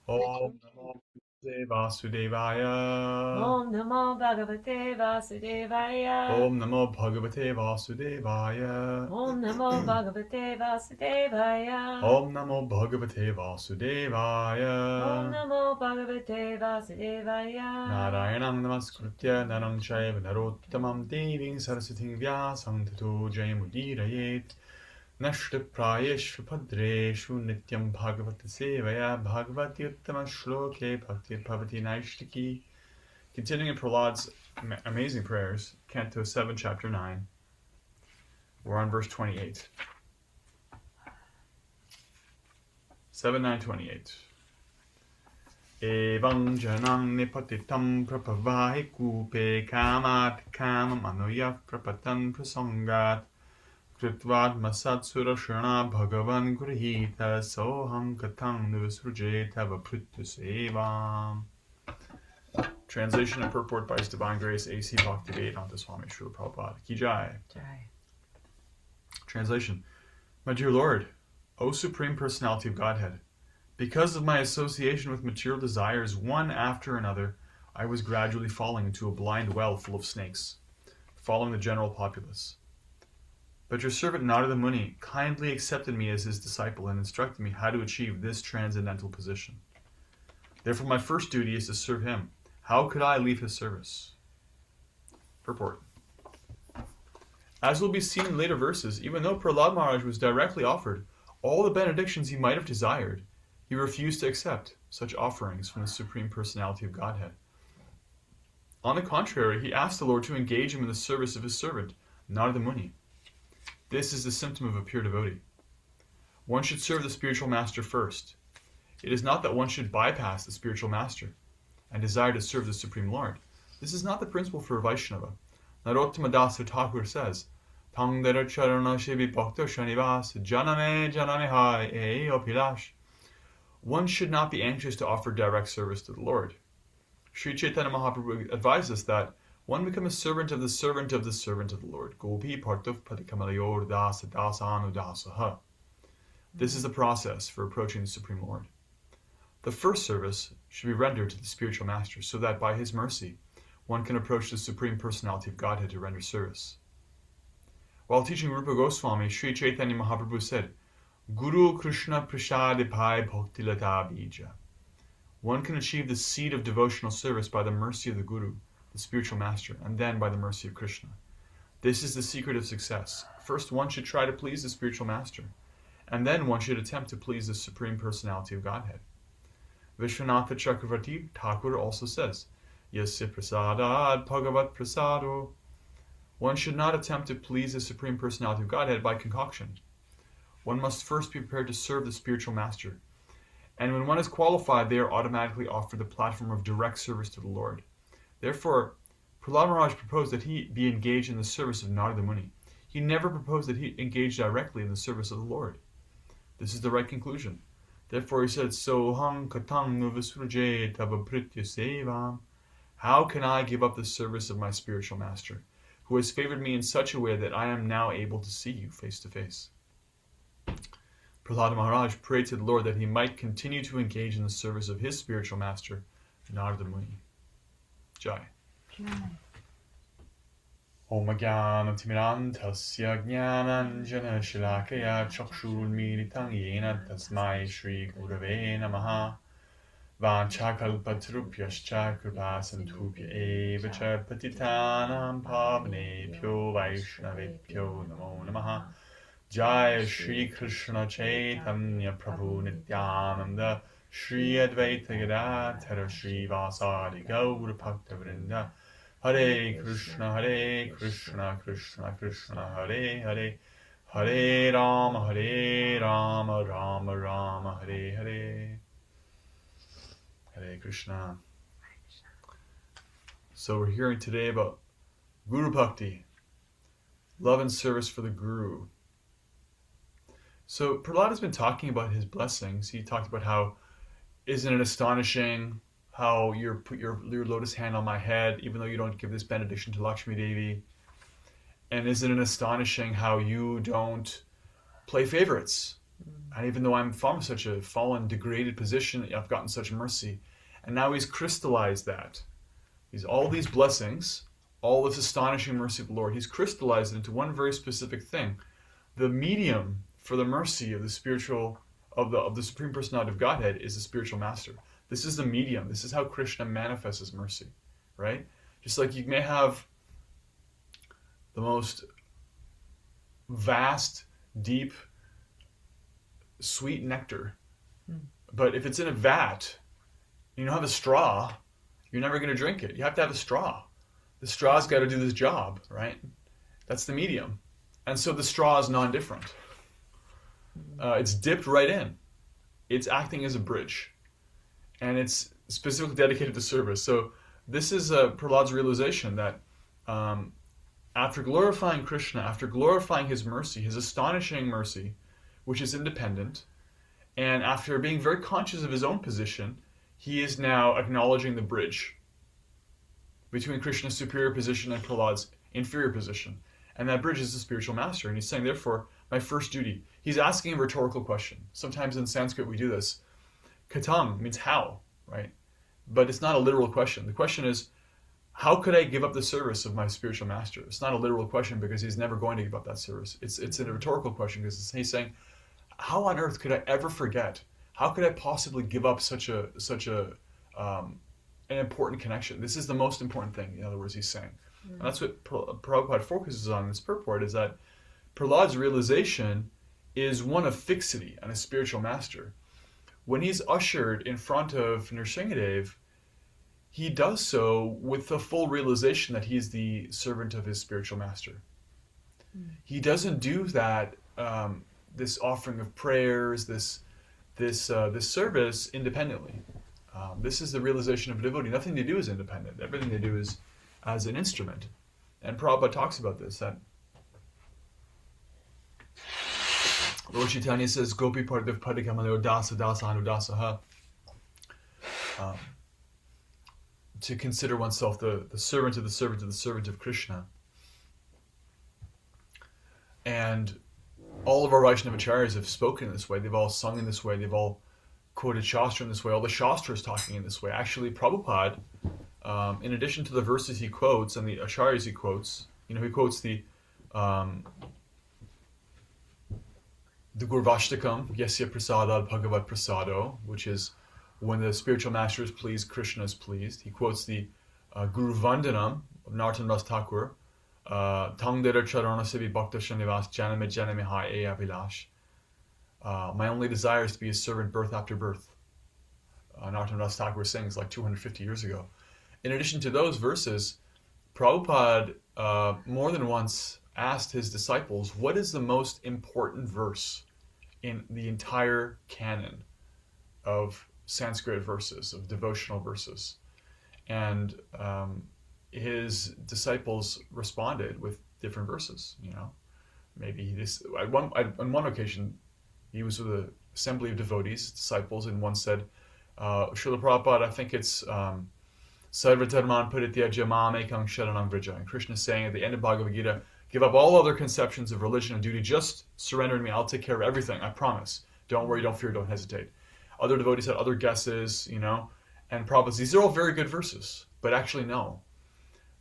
Om Namo Vasudevaya. Om Namo Bhagavate Vasudevaya. Om Namo Bhagavate Vasudevaya. Om Namo Bhagavate Vasudevaya. Om Namo Bhagavate Vasudevaya. Om Namo Bhagavate Vasudevaya. Narayanam Namaskritya Naram Chaiva Narottamam Deving Saraswating Vyasam Tato Jayamudirayet Nashtaprayeshva Padreshu Nityam Bhagavata Sevaya Bhagavati Uttama Shloke Bhakti Bhavati Naishtiki. Continuing in Prahlad's amazing prayers, Canto 7, Chapter 9. We're on verse 28. 7-9-28. Evam janang nipatitam prapavahi kupe kamat kamam anuyav prapatan prasangat kritvad masat surashana bhagavan grihita soham katang nuvasrujeta vapritya sevam. Translation and purport by His Divine Grace A.C. Bhaktivedanta Swami Srila Prabhupada Ki Jai. Jai. Translation. My dear Lord, O Supreme Personality of Godhead, because of my association with material desires one after another, I was gradually falling into a blind well full of snakes, following the general populace. But your servant Narada Muni kindly accepted me as his disciple and instructed me how to achieve this transcendental position. Therefore my first duty is to serve him. How could I leave his service? Purport. As will be seen in later verses, even though Prahlad Maharaj was directly offered all the benedictions he might have desired, he refused to accept such offerings from the Supreme Personality of Godhead. On the contrary, he asked the Lord to engage him in the service of his servant, Narada Muni. This is the symptom of a pure devotee. One should serve the spiritual master first. It is not that one should bypass the spiritual master and desire to serve the Supreme Lord. This is not the principle for a Vaishnava. Narottama Dasa Thakur says, Tangdara Charana Shivi Bhakta Shanivas Janame Janame Hai E Opilash. One should not be anxious to offer direct service to the Lord. Sri Chaitanya Mahaprabhu advises us that one become a servant of the servant of the servant of the Lord. Gopi Partuf Padikamayor Dasa Dasanu Dasaha. This is the process for approaching the Supreme Lord. The first service should be rendered to the spiritual master so that by his mercy one can approach the Supreme Personality of Godhead to render service. While teaching Rupa Goswami, Sri Chaitanya Mahaprabhu said, Guru Krishna Prasad Pai Bhakti Lata Bija. One can achieve the seed of devotional service by the mercy of the Guru, the spiritual master, and then by the mercy of Krishna. This is the secret of success. First, one should try to please the spiritual master, and then one should attempt to please the Supreme Personality of Godhead. Vishwanatha Chakravarti Thakur also says, Yasya prasadad bhagavat prasado. One should not attempt to please the Supreme Personality of Godhead by concoction. One must first be prepared to serve the spiritual master. And when one is qualified, they are automatically offered the platform of direct service to the Lord. Therefore, Prahlad Maharaj proposed that he be engaged in the service of Narada Muni. He never proposed that he engage directly in the service of the Lord. This is the right conclusion. Therefore he said, Soham katang nuvasruje tavapritya sevam. How can I give up the service of my spiritual master, who has favored me in such a way that I am now able to see you face to face? Prahlad Maharaj prayed to the Lord that he might continue to engage in the service of his spiritual master, Narada Muni. Jai. Jai. Om Jnana Timirantasya Jnananjana Shalakaya Chakshurmilitam Yena Tasmai Shri Gurave Namaha Vanchakalpatrupyascha Kripasantubhya Eva Cha Patitanam Pavnebhyo Vaishnavebhyo Namo Namaha. Jai Shri Krishna Chaitanya Prabhu Nityananda Shri Advaita Gadadhara Shri Vasadi Gaura Bhakta Vrinda. Hare Krishna Krishna Krishna Hare Hare, Hare Rama Rama Rama Hare Hare. Hare Krishna. So we're hearing today about Guru Bhakti, love and service for the Guru. So Prahlad has been talking about his blessings. He talked about how, isn't it astonishing how you put your lotus hand on my head, even though you don't give this benediction to Lakshmi Devi. And isn't it astonishing how you don't play favorites? And even though I'm from such a fallen, degraded position, I've gotten such mercy. And now he's crystallized that. He's all these blessings, all this astonishing mercy of the Lord. He's crystallized it into one very specific thing. The medium for the mercy of the spiritual, of the Supreme Personality of Godhead is the spiritual master. This is the medium. This is how Krishna manifests his mercy, right? Just like you may have the most vast, deep, sweet nectar, but if it's in a vat, you don't have a straw, you're never going to drink it. You have to have a straw. The straw's got to do this job, right? That's the medium. And so the straw is non-different. It's dipped right in. It's acting as a bridge. And it's specifically dedicated to service. So this is Prahlad's realization that after glorifying Krishna, after glorifying his mercy, his astonishing mercy, which is independent, and after being very conscious of his own position, he is now acknowledging the bridge between Krishna's superior position and Prahlad's inferior position. And that bridge is the spiritual master. And he's saying, therefore, my first duty. He's asking a rhetorical question. Sometimes in Sanskrit we do this. Katam means how, right? But it's not a literal question. The question is, how could I give up the service of my spiritual master? It's not a literal question because he's never going to give up that service. It's a rhetorical question because he's saying, how on earth could I ever forget? How could I possibly give up such an important connection? This is the most important thing, in other words, he's saying. And that's what Prabhupada focuses on in this purport, is that Prahlad's realization is one of fixity and a spiritual master. When he's ushered in front of Nrsingadev, he does so with the full realization that he's the servant of his spiritual master. He doesn't do that, this offering of prayers, this service independently. This is the realization of a devotee. Nothing they do is independent. Everything they do is as an instrument. And Prabhupada talks about this, that Lord Chaitanya says, Gopi Pardiv Padikamaleo Dasa Dasa Anudasaha. To consider oneself the servant of the servant of the servant of Krishna. And all of our Vaishnavacharyas have spoken in this way. They've all sung in this way. They've all quoted Shastra in this way. All the Shastras talking in this way. Actually, Prabhupada, in addition to the verses he quotes and the Acharyas he quotes, he quotes the Gurvashtakam, Yasya Prasada Bhagavad Prasado, which is when the spiritual master is pleased, Krishna is pleased. He quotes the Guru Vandanam of Narottam Das Thakur, Tangdera Charana Sivi Bhakta Shanivas Janame Janame Hai E Avilash. My only desire is to be his servant birth after birth. Narottam Das Thakur sings like 250 years ago. In addition to those verses, Prabhupada more than once asked his disciples, what is the most important verse in the entire canon of Sanskrit verses, of devotional verses? And his disciples responded with different verses. Maybe this. On one occasion, he was with an assembly of devotees, disciples, and one said, Srila Prabhupada, I think it's Sarva Dharman Parityaja Mam Ekam Sharanam Vrija. And Krishna is saying at the end of Bhagavad Gita, give up all other conceptions of religion and duty, just surrender to me, I'll take care of everything, I promise. Don't worry, don't fear, don't hesitate. Other devotees had other guesses, and Prabhupada, these are all very good verses, but actually no.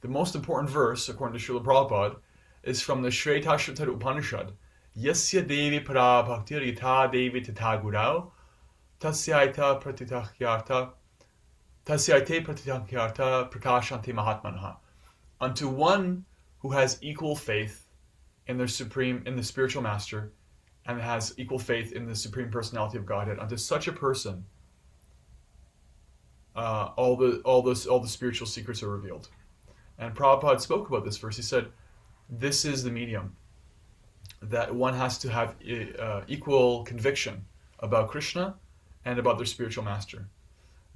The most important verse, according to Srila Prabhupada, is from the Shvetashvatara Upanishad. Yasya Devi Para Bhaktir Yatha Devi Tata Gurau Tasyaita Pratitakyarta Prakashanti Mahatmanaha. Unto one who has equal faith in the spiritual master, and has equal faith in the Supreme Personality of Godhead, unto such a person, all the spiritual secrets are revealed. And Prabhupada spoke about this verse. He said, this is the medium, that one has to have equal conviction about Krishna and about their spiritual master.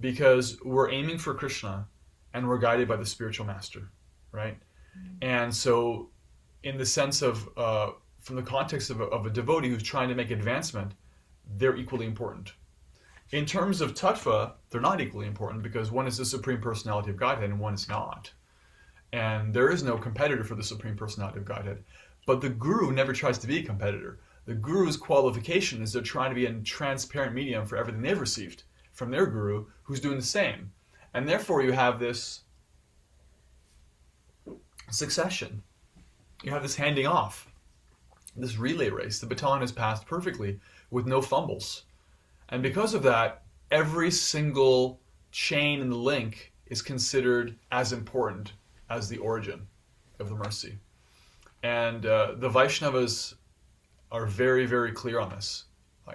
Because we're aiming for Krishna and we're guided by the spiritual master, right? And so in the sense of, from the context of a devotee who's trying to make advancement, they're equally important. In terms of tattva, they're not equally important because one is the Supreme Personality of Godhead and one is not. And there is no competitor for the Supreme Personality of Godhead. But the Guru never tries to be a competitor. The guru's qualification is they're trying to be a transparent medium for everything they've received from their guru, who's doing the same. And therefore you have this succession. You have this handing off, this relay race. The baton is passed perfectly with no fumbles. And because of that, every single chain in the link is considered as important as the origin of the mercy. And the Vaishnavas are very, very clear on this.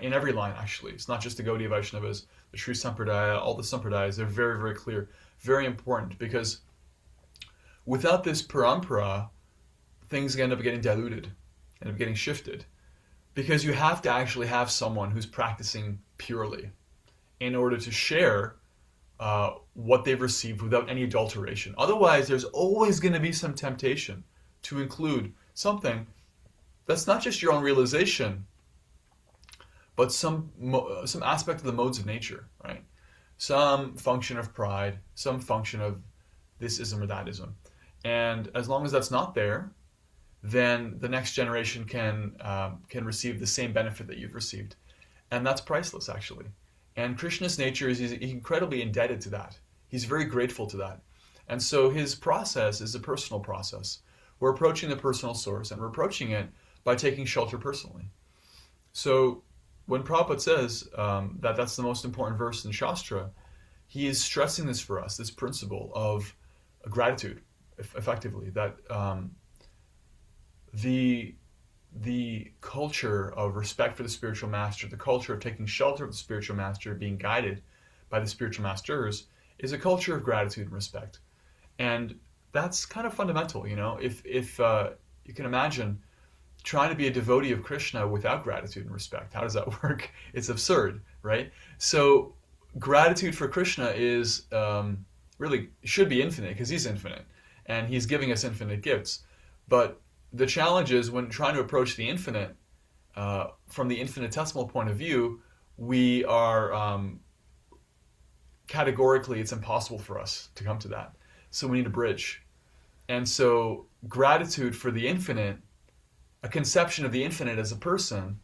In every line, actually. It's not just the Gaudiya Vaishnavas, the Sri Sampradaya, all the Sampradayas, they're very, very clear. Very important, because without this parampara, things end up getting diluted, end up getting shifted. Because you have to actually have someone who's practicing purely in order to share what they've received without any adulteration. Otherwise, there's always going to be some temptation to include something that's not just your own realization, but some aspect of the modes of nature, right? Some function of pride, some function of this ism or that ism. And as long as that's not there, then the next generation can receive the same benefit that you've received. And that's priceless, actually. And Krishna's nature is he's incredibly indebted to that. He's very grateful to that. And so his process is a personal process. We're approaching the personal source, and we're approaching it by taking shelter personally. So when Prabhupada says that that's the most important verse in Shastra, he is stressing this for us, this principle of gratitude, effectively, that the culture of respect for the spiritual master, the culture of taking shelter of the spiritual master, being guided by the spiritual masters, is a culture of gratitude and respect. And that's kind of fundamental, you know. If you can imagine trying to be a devotee of Krishna without gratitude and respect, how does that work? It's absurd, right? So gratitude for Krishna is really should be infinite, because he's infinite and he's giving us infinite gifts. But the challenge is when trying to approach the infinite from the infinitesimal point of view, we are categorically, it's impossible for us to come to that. So we need a bridge. And so gratitude for the infinite, a conception of the infinite as a person,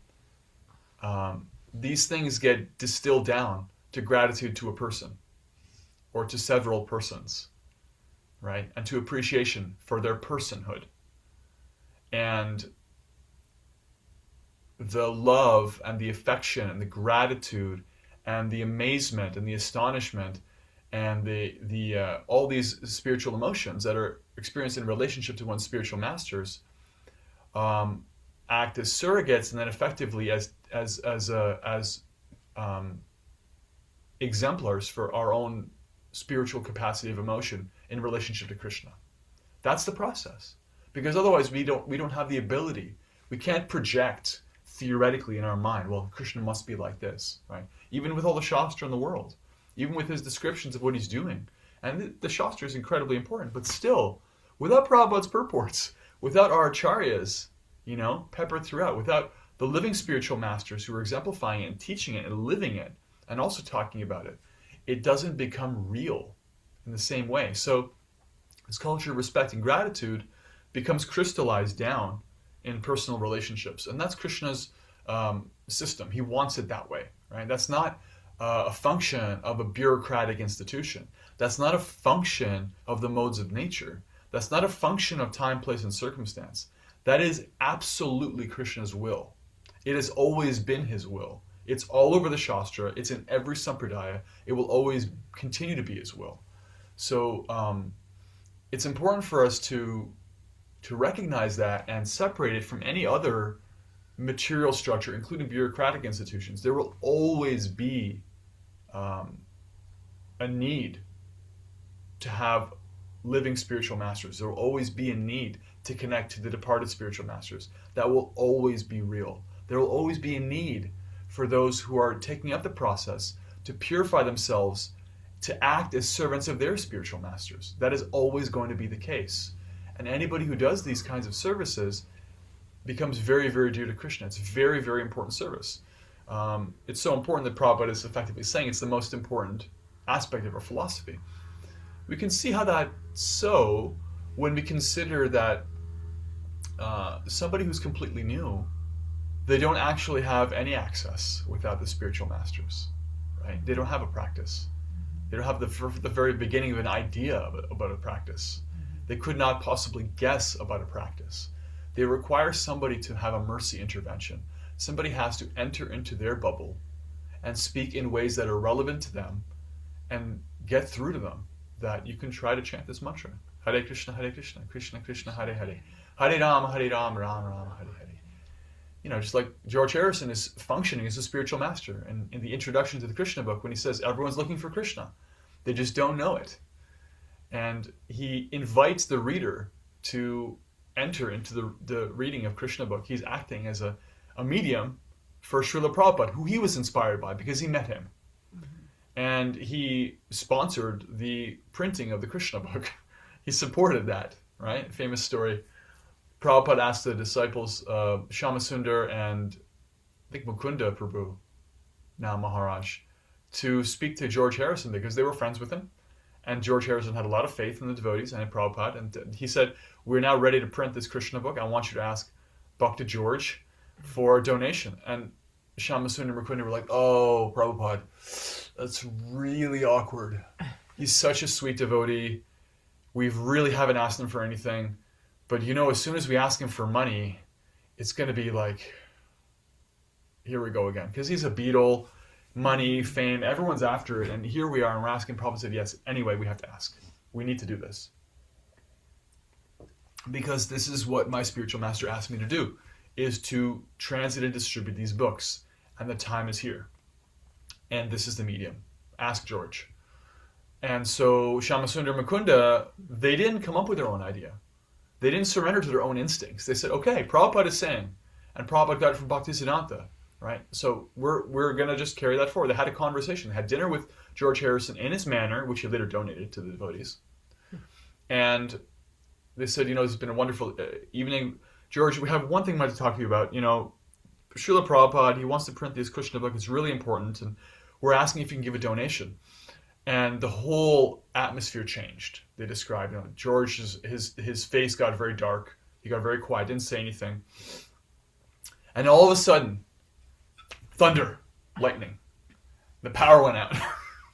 these things get distilled down to gratitude to a person or to several persons, right? And to appreciation for their personhood. And the love and the affection and the gratitude and the amazement and the astonishment and the all these spiritual emotions that are experienced in relationship to one's spiritual masters act as surrogates, and then effectively as exemplars for our own spiritual capacity of emotion in relationship to Krishna. That's the process. Because otherwise we don't have the ability. We can't project theoretically in our mind, well, Krishna must be like this, right? Even with all the Shastra in the world, even with his descriptions of what he's doing. And the Shastra is incredibly important, but still, without Prabhupada's purports, without our acharyas, you know, peppered throughout, without the living spiritual masters who are exemplifying it and teaching it and living it and also talking about it, it doesn't become real in the same way. So this culture of respect and gratitude becomes crystallized down in personal relationships. And that's Krishna's system. He wants it that way, right? That's not a function of a bureaucratic institution. That's not a function of the modes of nature. That's not a function of time, place, and circumstance. That is absolutely Krishna's will. It has always been his will. It's all over the Shastra. It's in every Sampradaya. It will always continue to be his will. So it's important for us to recognize that and separate it from any other material structure, including bureaucratic institutions. There will always be a need to have living spiritual masters. There will always be a need to connect to the departed spiritual masters. That will always be real. There will always be a need for those who are taking up the process to purify themselves, to act as servants of their spiritual masters. That is always going to be the case. And anybody who does these kinds of services becomes very, very dear to Krishna. It's a very, very important service. It's so important that Prabhupada is effectively saying it's the most important aspect of our philosophy. We can see how that's so when we consider that somebody who's completely new they don't actually have any access without the spiritual masters, right? They don't have a practice. They don't have the very beginning of an idea about a practice. They could not possibly guess about a practice. They require somebody to have a mercy intervention. Somebody has to enter into their bubble and speak in ways that are relevant to them and get through to them that you can try to chant this mantra. Hare Krishna, Krishna Krishna, Hare Hare. Hare Rama, Rama Rama, Hare Hare. You know, just like George Harrison is functioning as a spiritual master. And in the introduction to the Krishna book, when he says everyone's looking for Krishna, they just don't know it. And he invites the reader to enter into the reading of Krishna book. He's acting as a medium for Srila Prabhupada, who he was inspired by because he met him. And he sponsored the printing of the Krishna book. He supported that, right? Famous story. Prabhupada asked the disciples, Shamasundar and I think Mukunda Prabhu, now Maharaj, to speak to George Harrison because they were friends with him. And George Harrison had a lot of faith in the devotees and in Prabhupada. And he said, we're now ready to print this Krishna book. I want you to ask Bhakta George for a donation. And Shamasundar and Mukunda were like, oh, Prabhupada, that's really awkward. He's such a sweet devotee. We really haven't asked him for anything. But you know, as soon as we ask him for money, it's going to be like, here we go again. Because he's a Beatle, money, fame, everyone's after it. And here we are, and we're asking. Prabhupada said, yes, anyway, we have to ask. We need to do this. Because this is what my spiritual master asked me to do, is to translate and distribute these books. And the time is here. And this is the medium. Ask George. And so Shamasundar and Mukunda, they didn't come up with their own idea. They didn't surrender to their own instincts. They said, okay, Prabhupada is saying, and Prabhupada got it from Bhaktisiddhanta, right? So we're going to just carry that forward. They had a conversation. They had dinner with George Harrison in his manor, which he later donated to the devotees. And they said, you know, this has been a wonderful evening. George, we have one thing I'd like to talk to you about. You know, Srila Prabhupada, he wants to print this Krishna book. It's really important. And we're asking if you can give a donation. And the whole atmosphere changed. They described, you know, George's his face got very dark. He got very quiet, didn't say anything. And all of a sudden, thunder, lightning. The power went out.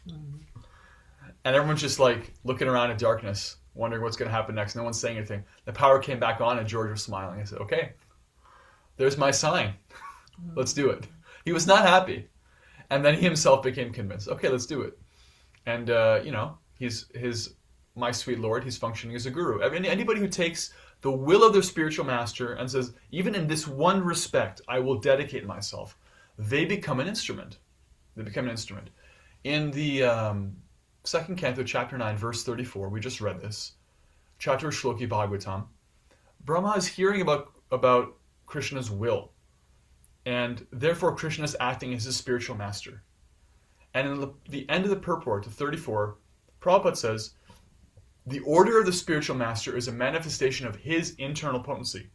And everyone's just like looking around in darkness, wondering what's going to happen next. No one's saying anything. The power came back on and George was smiling. I said, okay, there's my sign. Let's do it. He was not happy. And then he himself became convinced. Okay, let's do it. And, you know, he's my sweet Lord, he's functioning as a guru. I mean, anybody who takes the will of their spiritual master and says, even in this one respect, I will dedicate myself, they become an instrument. They become an instrument. In the second canto, chapter 9, verse 34, we just read this, Chatur Shloki Bhagavatam, Brahma is hearing about Krishna's will. And therefore, Krishna is acting as his spiritual master. And in the end of the purport to 34, Prabhupada says, the order of the spiritual master is a manifestation of his internal potency.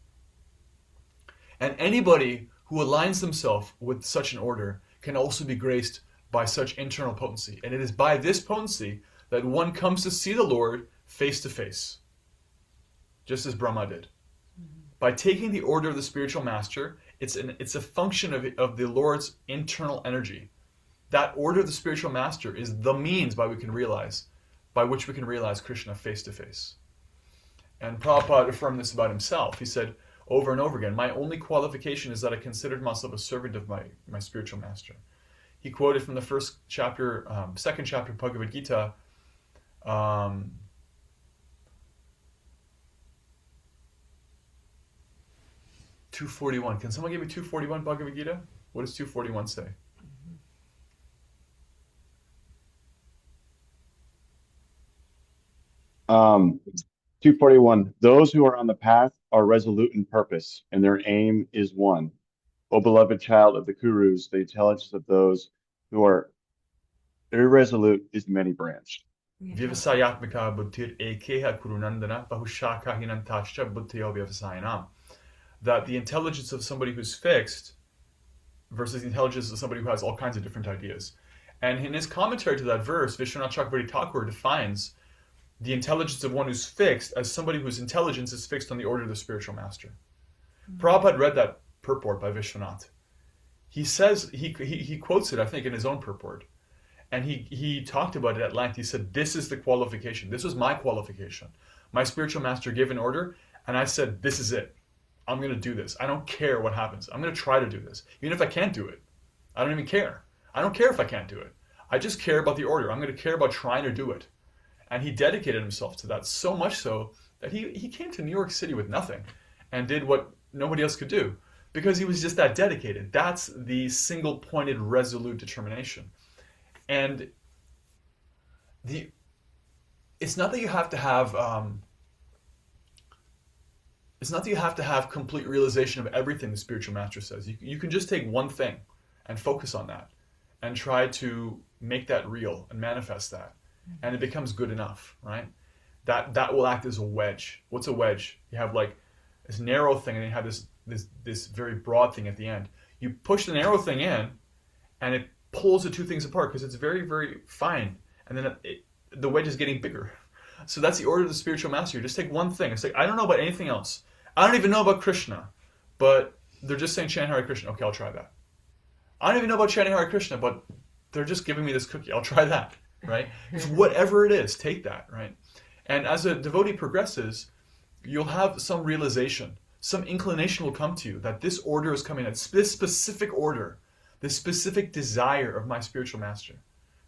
And anybody who aligns themselves with such an order can also be graced by such internal potency. And it is by this potency that one comes to see the Lord face to face, just as Brahma did. By taking the order of the spiritual master, it's a function of the Lord's internal energy. That order of the spiritual master is the means by which we can realize Krishna face to face. And Prabhupada affirmed this about himself. He said over and over again, my only qualification is that I considered myself a servant of my spiritual master. He quoted from the second chapter of Bhagavad Gita, 241. Can someone give me 241 Bhagavad Gita? What does 241 say? 241. Those who are on the path are resolute in purpose, and their aim is one. O beloved child of the Kurus, the intelligence of those who are irresolute is many-branched. Vyavasayatmika buddhir ekeha kurunandana bahushaka hinantascha buddhiyo vyavasayanam. That the intelligence of somebody who's fixed versus the intelligence of somebody who has all kinds of different ideas. And in his commentary to that verse, Vishwanath Chakravarti Thakur defines the intelligence of one who's fixed as somebody whose intelligence is fixed on the order of the spiritual master. Prabhupada read that purport by Vishwanath. He says, he quotes it, I think, in his own purport. And he talked about it at length. He said, this is the qualification. This was my qualification. My spiritual master gave an order, and I said, this is it. I'm going to do this. I don't care what happens. I'm going to try to do this. Even if I can't do it. I don't even care. I don't care if I can't do it. I just care about the order. I'm going to care about trying to do it. And he dedicated himself to that, so much so that he came to New York City with nothing and did what nobody else could do, because he was just that dedicated. That's the single-pointed, resolute determination. And it's not that you have to have complete realization of everything the spiritual master says. You can just take one thing and focus on that and try to make that real and manifest that, and it becomes good enough, right? That will act as a wedge. What's a wedge? You have like this narrow thing, and then you have this very broad thing at the end. You push the narrow thing in, and it pulls the two things apart because it's very, very fine, and then the wedge is getting bigger. So that's the order of the spiritual master. You just take one thing. It's like, I don't know about anything else. I don't even know about Krishna, but they're just saying chant Hare Krishna. Okay, I'll try that. I don't even know about chanting Hare Krishna, but they're just giving me this cookie. I'll try that, right? It's whatever it is, take that, right? And as a devotee progresses, you'll have some realization, some inclination will come to you that this order is coming, this specific order, this specific desire of my spiritual master,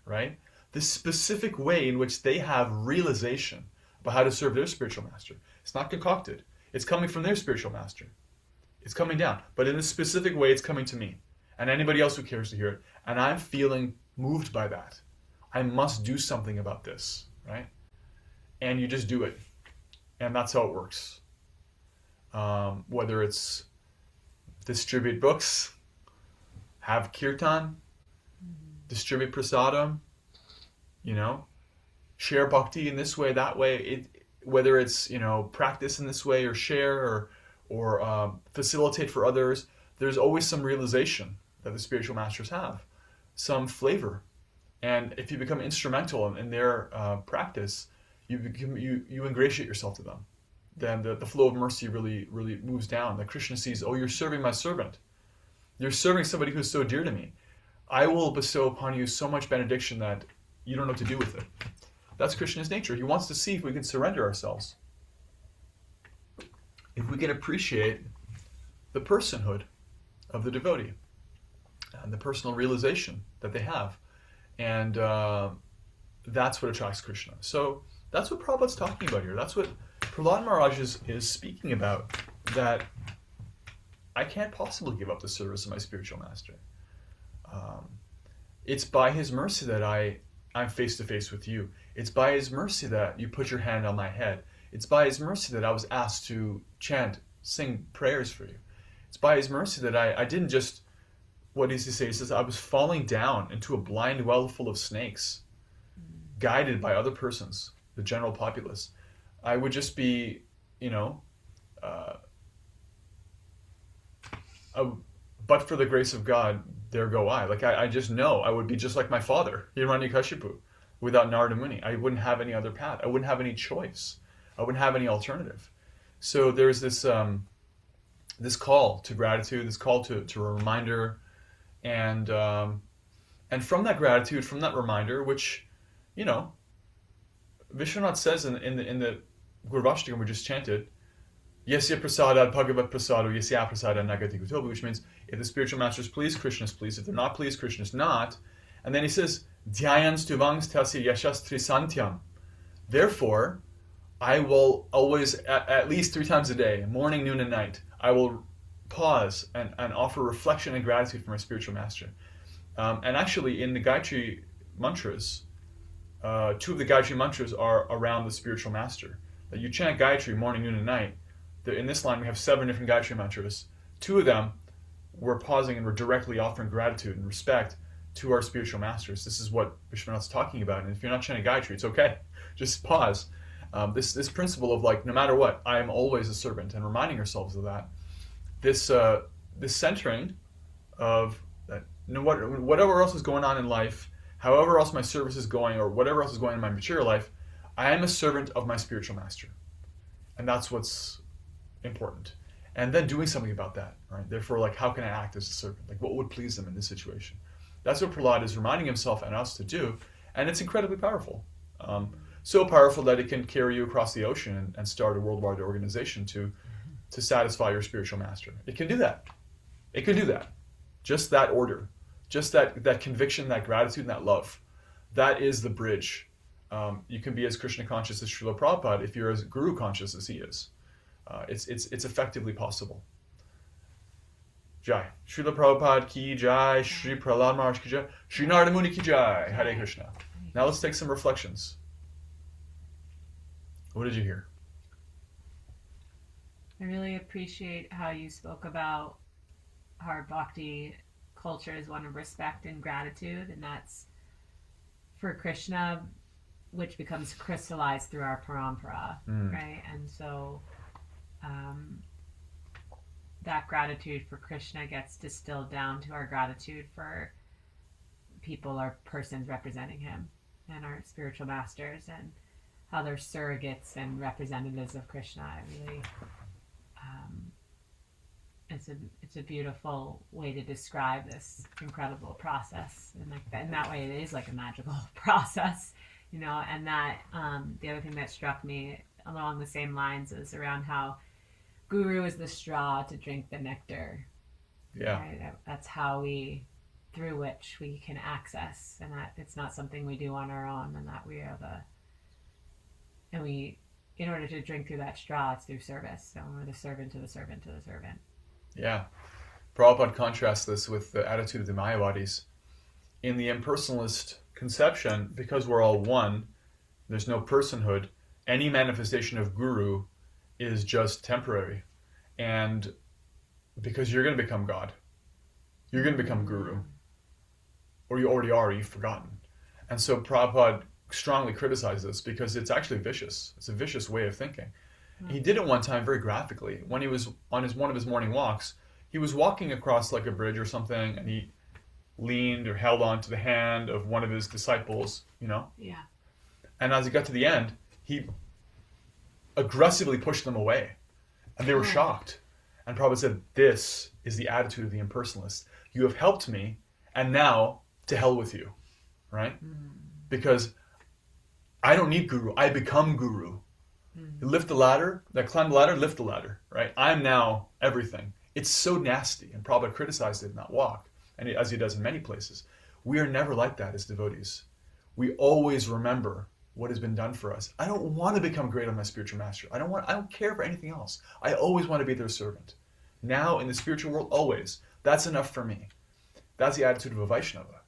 right? This specific way in which they have realization about how to serve their spiritual master. It's not concocted. It's coming from their spiritual master. It's coming down. But in a specific way, it's coming to me and anybody else who cares to hear it. And I'm feeling moved by that. I must do something about this, right? And you just do it. And that's how it works. Whether it's distribute books, have kirtan, distribute prasadam, share bhakti in this way, that way. Whether it's, practice in this way or share or facilitate for others, there's always some realization that the spiritual masters have, some flavor. And if you become instrumental in their practice, you ingratiate yourself to them. Then the flow of mercy really, really moves down. That Krishna sees, oh, you're serving my servant. You're serving somebody who's so dear to me. I will bestow upon you so much benediction that you don't know what to do with it. That's Krishna's nature. He wants to see if we can surrender ourselves. If we can appreciate the personhood of the devotee and the personal realization that they have. And that's what attracts Krishna. So that's what Prabhupada's talking about here. That's what Prahlad Maharaj is speaking about, that I can't possibly give up the service of my spiritual master. It's by his mercy that I'm face to face with you. It's by his mercy that you put your hand on my head. It's by his mercy that I was asked to sing prayers for you. It's by his mercy that I didn't just, what does he say? He says, I was falling down into a blind well full of snakes, guided by other persons, the general populace. I would just be, but for the grace of God, there go I. Like, I just know I would be just like my father, Hiranyakashipu, without Narada Muni. I wouldn't have any other path. I wouldn't have any choice. I wouldn't have any alternative. So there's this this call to gratitude, this call to a reminder, and from that gratitude, from that reminder, which, Vishwanath says in the Gurvashtakam we just chanted, Yasya prasadad bhagavat prasado yasya prasadad nagati gutobi, which means if the spiritual masters please, Krishna is pleased. If they're not pleased, Krishna is not. And then he says, Dhyayans tuvangs tasya yashas trisantyam. Therefore, I will always, at least 3 times a day, morning, noon, and night, I will pause and offer reflection and gratitude for my spiritual master. And actually, in the Gayatri mantras, 2 of the Gayatri mantras are around the spiritual master. That you chant Gayatri morning, noon, and night. In this line, we have 7 different Gayatri mantras. 2 of them, we're pausing and we're directly offering gratitude and respect to our spiritual masters. This is what Vishwanath's talking about. And if you're not chanting Gayatri, it's okay. Just pause. This principle of, like, no matter what, I am always a servant, and reminding ourselves of that. This centering of that, whatever else is going on in life, however else my service is going, or whatever else is going on in my material life, I am a servant of my spiritual master. And that's what's important. and then doing something about that, right? Therefore, like, how can I act as a servant? Like, what would please them in this situation? That's what Prahlad is reminding himself and us to do, and it's incredibly powerful. So powerful that it can carry you across the ocean and start a worldwide organization to satisfy your spiritual master. It can do that. It can do that. Just that order, just that conviction, that gratitude, and that love. That is the bridge. You can be as Krishna conscious as Srila Prabhupada if you're as Guru conscious as he is. It's effectively possible. Jai. Srila Prabhupada ki jai, Sri Prahlad Maharaj ki jai, Sri Narada Muni ki jai. Hare Krishna. Now let's take some reflections. What did you hear? I really appreciate how you spoke about our bhakti culture as one of respect and gratitude, and that's for Krishna, which becomes crystallized through our parampara, right? And so that gratitude for Krishna gets distilled down to our gratitude for people or persons representing him and our spiritual masters, and how they're surrogates and representatives of Krishna. It really, it's a beautiful way to describe this incredible process, and like in that way, it is like a magical process, you know. And that the other thing that struck me along the same lines is around how Guru is the straw to drink the nectar. Yeah, right? That's how through which we can access, and that it's not something we do on our own, and that we are in order to drink through that straw, it's through service. So we're the servant to the servant to the servant. yeah. Prabhupada contrasts this with the attitude of the Mayavadis. In the impersonalist conception, because we're all one, there's no personhood, any manifestation of Guru is just temporary. And because you're going to become God, you're going to become Guru, or you already are, you've forgotten. And so Prabhupada strongly criticizes this because it's actually vicious. It's a vicious way of thinking. He did it one time very graphically. When he was on one of his morning walks, he was walking across like a bridge or something, and he leaned or held on to the hand of one of his disciples, you know? Yeah. And as he got to the end, he aggressively pushed them away. And they were shocked. And Prabhupada said, this is the attitude of the impersonalist. You have helped me, and now to hell with you, right? Because I don't need Guru. I become Guru. Lift the ladder, climb the ladder, lift the ladder, right? I'm now everything. It's so nasty, and Prabhupada criticized it in that walk, and as he does in many places. We are never like that as devotees. We always remember what has been done for us. I don't want to become great on my spiritual master. I don't care for anything else. I always want to be their servant. Now, in the spiritual world, always. That's enough for me. That's the attitude of a Vaishnava.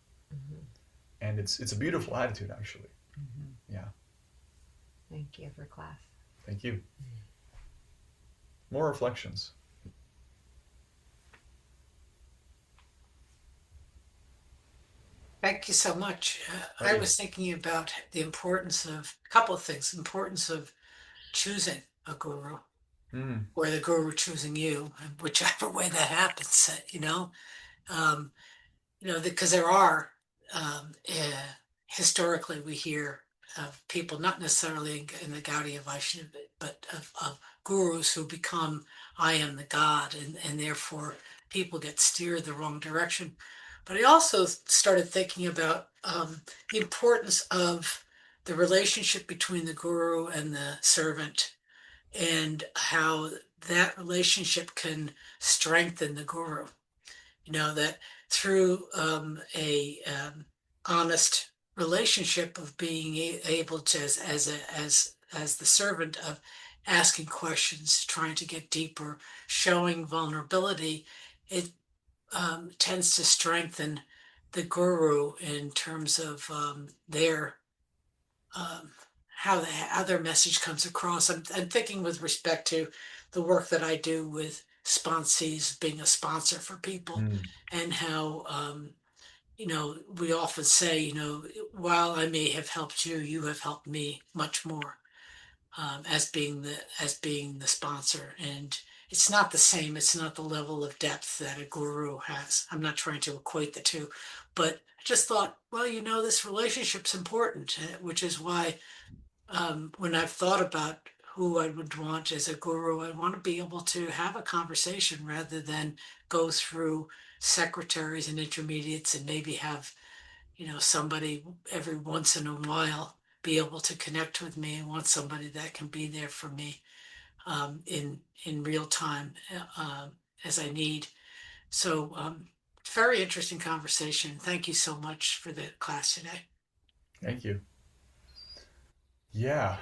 And it's a beautiful attitude, actually. Yeah. Thank you for class. Thank you. More reflections. Thank you so much. I was thinking about the importance of a couple of things. The importance of choosing a guru, or the guru choosing you, whichever way that happens. Because there are historically we hear of people, not necessarily in the Gaudiya Vaishnava, but of gurus who become I am the God, and therefore people get steered the wrong direction. But I also started thinking about the importance of the relationship between the guru and the servant, and how that relationship can strengthen the guru. That through a honest relationship of being able to, as the servant, of asking questions, trying to get deeper, showing vulnerability, it tends to strengthen the guru in terms of their how their message comes across. I'm thinking with respect to the work that I do with sponsees, being a sponsor for people, and how we often say, while I may have helped you, you have helped me much more, as being the sponsor. And it's not the same. It's not the level of depth that a guru has. I'm not trying to equate the two, but I just thought, well, this relationship's important, which is why when I've thought about who I would want as a guru. I want to be able to have a conversation rather than go through secretaries and intermediates and maybe have, somebody every once in a while be able to connect with me. I want somebody that can be there for me in real time as I need. So very interesting conversation. Thank you so much for the class today. Thank you. Yeah,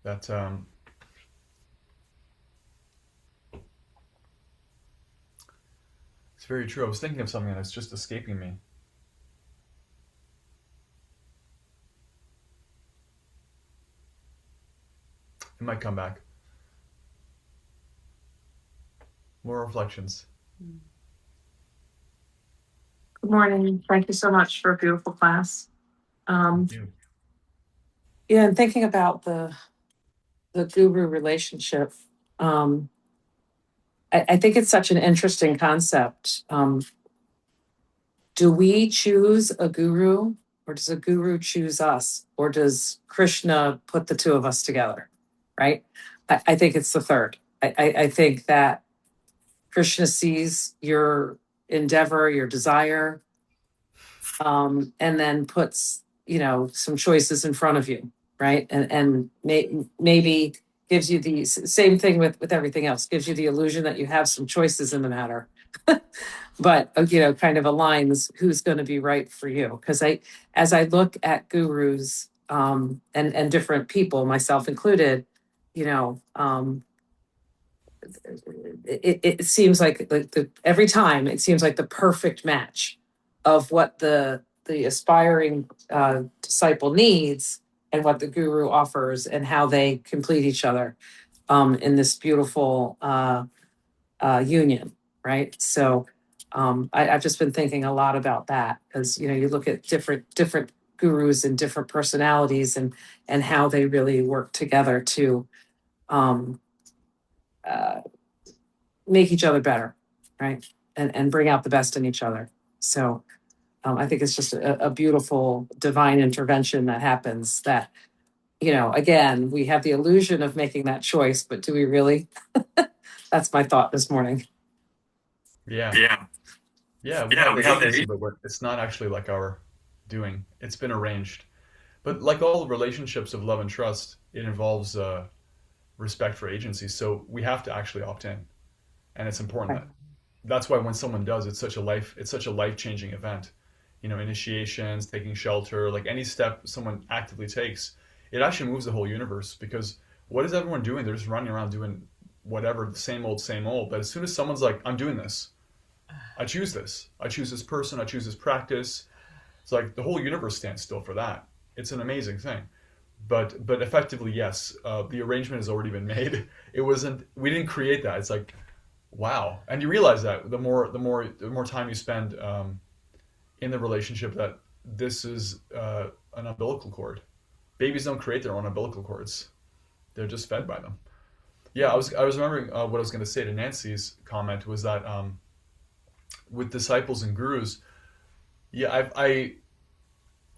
that it's very true. I was thinking of something that's just escaping me. It might come back. More reflections. Good morning. Thank you so much for a beautiful class. Thank you. Yeah, and thinking about the guru relationship, I think it's such an interesting concept. Do we choose a guru, or does a guru choose us, or does Krishna put the two of us together? Right? I think it's the third. I think that Krishna sees your endeavor, your desire, and then puts some choices in front of you, right? And maybe gives you the same thing with everything else, gives you the illusion that you have some choices in the matter, but kind of aligns who's going to be right for you. Because as I look at gurus and different people, myself included, it seems like every time it seems like the perfect match of what the aspiring disciple needs and what the guru offers, and how they complete each other in this beautiful union, right? So I've just been thinking a lot about that, because you look at different gurus and different personalities, and how they really work together to make each other better, right? And bring out the best in each other. So I think it's just a beautiful divine intervention that happens, that, again, we have the illusion of making that choice, but do we really? That's my thought this morning. Yeah. Yeah. Yeah, we have the agency, but it's not actually like our doing. It's been arranged. But like all relationships of love and trust, it involves respect for agency. So we have to actually opt in, and it's important that. That's why when someone does, it's such a life-changing event. Initiations, taking shelter, like any step someone actively takes, it actually moves the whole universe. Because what is everyone doing? They're just running around doing whatever, the same old, same old. But as soon as someone's like, I'm doing this, I choose this. I choose this person. I choose this practice. It's like the whole universe stands still for that. It's an amazing thing. But effectively, yes, the arrangement has already been made. It wasn't. We didn't create that. It's like, wow. And you realize that the more time you spend in the relationship, that this is an umbilical cord. Babies don't create their own umbilical cords. They're just fed by them. Yeah, I was remembering what I was going to say to Nancy's comment was that with disciples and gurus, yeah,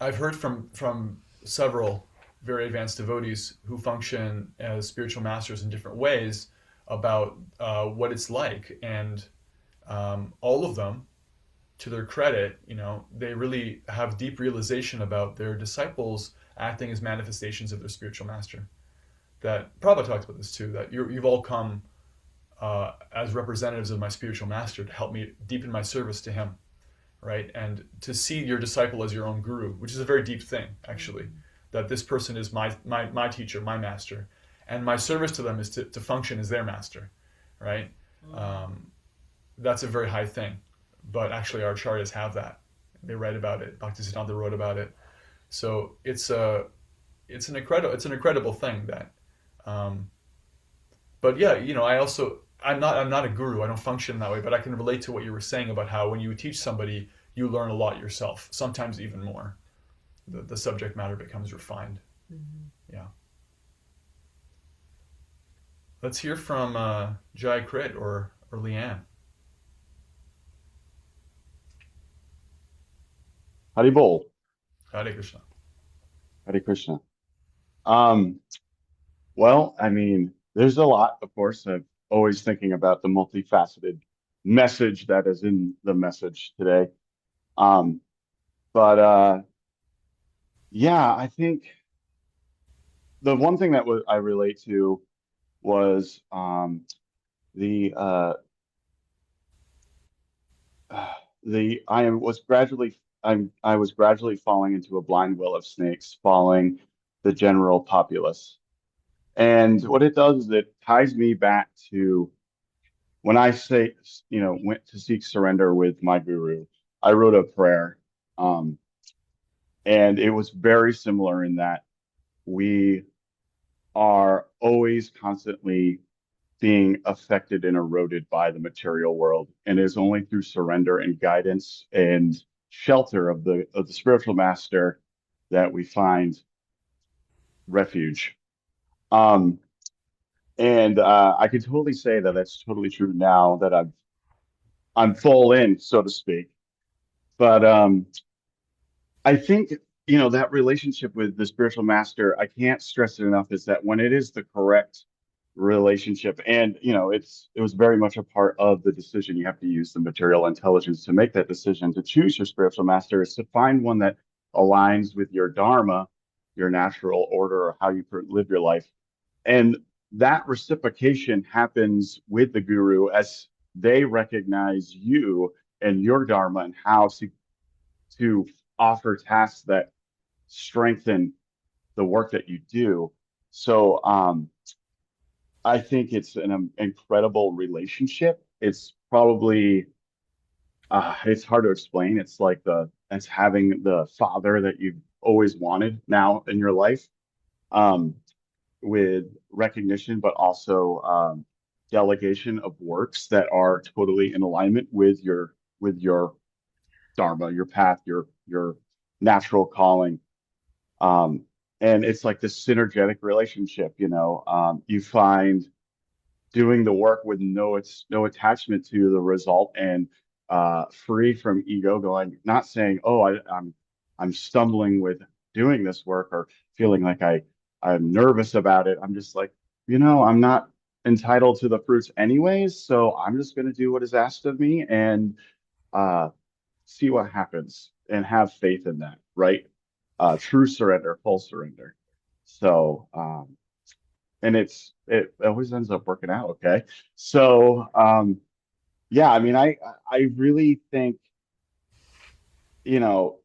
I've heard from several very advanced devotees who function as spiritual masters in different ways about what it's like, and all of them, to their credit, they really have deep realization about their disciples acting as manifestations of their spiritual master. That Prabhupada talks about this too, that you've all come as representatives of my spiritual master to help me deepen my service to him, right? And to see your disciple as your own guru, which is a very deep thing, actually, that this person is my teacher, my master, and my service to them is to function as their master, right? That's a very high thing, but actually our acharyas have that. They write about it. Bhaktisiddhanta wrote about it. So it's an incredible thing that. But yeah, I'm not a guru. I don't function that way, but I can relate to what you were saying about how when you teach somebody, you learn a lot yourself. Sometimes even more. The subject matter becomes refined. Mm-hmm. Yeah. Let's hear from Jai Crit or Leanne. Haribol. Hare Krishna. Hare Krishna. Well, I mean, there's a lot, of course. I'm always thinking about the multifaceted message that is in the message today. Um, but yeah, I think the one thing that I relate to was the uh, the I was gradually falling into a blind will of snakes, following the general populace. And what it does is it ties me back to when I say, went to seek surrender with my guru. I wrote a prayer, um, and it was very similar in that we are always constantly being affected and eroded by the material world, and it is only through surrender and guidance and shelter of the spiritual master that we find refuge. Um, and I can totally say that that's totally true now that I'm full in, so to speak. But I think, that relationship with the spiritual master, I can't stress it enough, is that when it is the correct relationship, and it was very much a part of the decision. You have to use the material intelligence to make that decision to choose your spiritual master, is to find one that aligns with your dharma, your natural order, or how you live your life. And that reciprocation happens with the guru as they recognize you and your dharma and how to offer tasks that strengthen the work that you do. So I think it's an incredible relationship. It's probably it's hard to explain. It's having the father that you've always wanted now in your life, um, with recognition, but also delegation of works that are totally in alignment with your dharma, your path, your natural calling. Um, and it's like this synergetic relationship, you find doing the work with no attachment to the result, and free from ego, going, not saying, oh, I'm stumbling with doing this work, or feeling like I'm nervous about it. I'm just like, I'm not entitled to the fruits anyways, so I'm just going to do what is asked of me, and uh, see what happens, and have faith in that, right? True surrender, full surrender. So, and it always ends up working out okay. So, yeah, I mean, I really think, you know,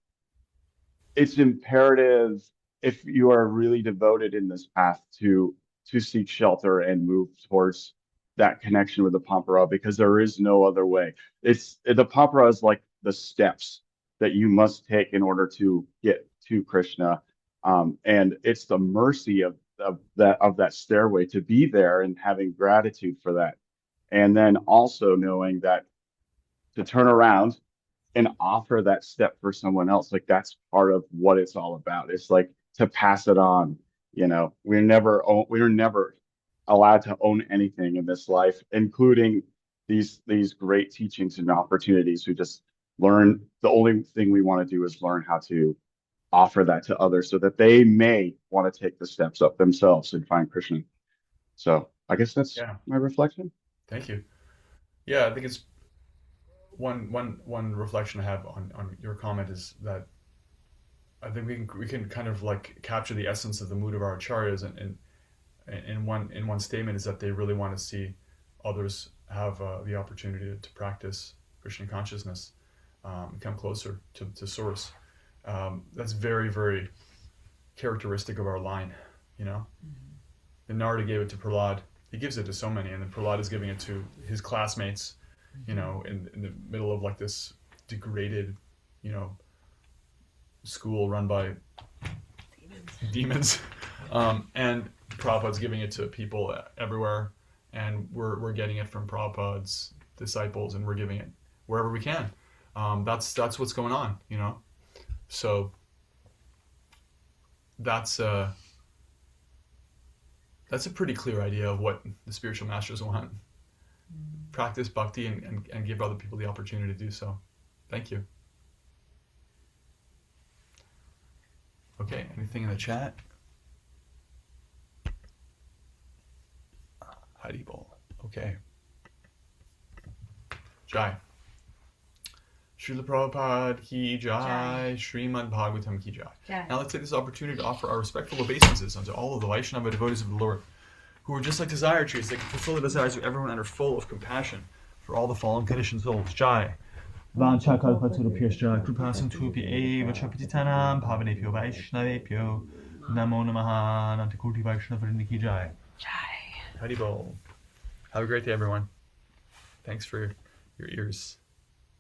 it's imperative, if you are really devoted in this path, to seek shelter and move towards that connection with the Pampara, because there is no other way. The Pampara is like the steps that you must take in order to get to Krishna. And it's the mercy of that stairway to be there, and having gratitude for that. And then also knowing that to turn around and offer that step for someone else, like that's part of what it's all about. It's like to pass it on. We're never allowed to own anything in this life, including these great teachings and opportunities. We just learn. The only thing we want to do is learn how to offer that to others, so that they may want to take the steps up themselves and find Krishna. So I guess that's Yeah, my reflection. thank you. Yeah, I think it's one reflection I have on your comment is that I think we can kind of like capture the essence of the mood of our acharyas, and in one statement is that they really want to see others have the opportunity to practice Krishna consciousness, come closer to source. That's very, very characteristic of our line, you know. And Narada gave it to Prahlad. He gives it to so many, and then Prahlad is giving it to his classmates, in the middle of like this degraded, you know, school run by demons. And Prabhupada's giving it to people everywhere, and we're getting it from Prabhupada's disciples, and we're giving it wherever we can. That's what's going on, you know. So that's that's a pretty clear idea of what the spiritual masters want. Practice bhakti, and give other people the opportunity to do so. Thank you. Okay, anything in the chat? Haribol. Okay. Jai. Srila Prabhupada ki Jai. Srimad Bhagavatam ki Jai. Jai. Now let's take this opportunity to offer our respectful obeisances unto all of the Vaishnava devotees of the Lord, who are just like desire trees. They can fulfill the desires of everyone and are full of compassion for all the fallen conditioned souls. Jai. Vanchakalpatarubhyascha krupasantubhya eva cha patitanam pavanebhyo vaishnavebhyo namo namaha nantakoti vaishnavavrinda ki Jai. Jai. Haribol. Have a great day, everyone. Thanks for your ears.